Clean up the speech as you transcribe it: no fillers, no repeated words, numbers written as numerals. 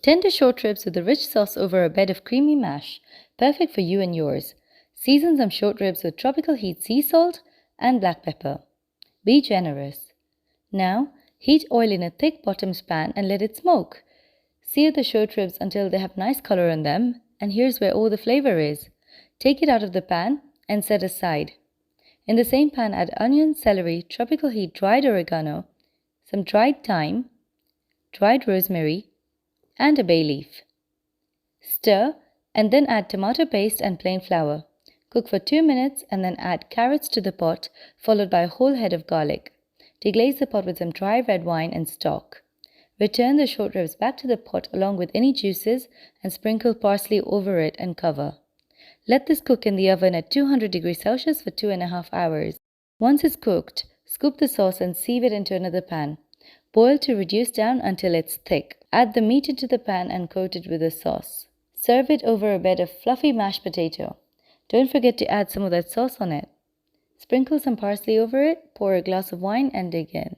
Tender short ribs with a rich sauce over a bed of creamy mash, perfect for you and yours. Season some short ribs with tropical heat sea salt and black pepper. Be generous. Now, heat oil in a thick bottomed pan and let it smoke. Sear the short ribs until they have nice color on them, and here's where all the flavor is. Take it out of the pan and set aside. In the same pan, add onion, celery, tropical heat dried oregano, some dried thyme, dried rosemary, and a bay leaf. Stir and then add tomato paste and plain flour. Cook for 2 minutes and then add carrots to the pot, followed by a whole head of garlic. Deglaze the pot with some dry red wine and stock. Return the short ribs back to the pot along with any juices and sprinkle parsley over it and cover. Let this cook in the oven at 200 degrees Celsius for 2.5 hours. Once it's cooked, scoop the sauce and sieve it into another pan. Boil to reduce down until it's thick. Add the meat into the pan and coat it with the sauce. Serve it over a bed of fluffy mashed potato. Don't forget to add some of that sauce on it. Sprinkle some parsley over it, pour a glass of wine and dig in.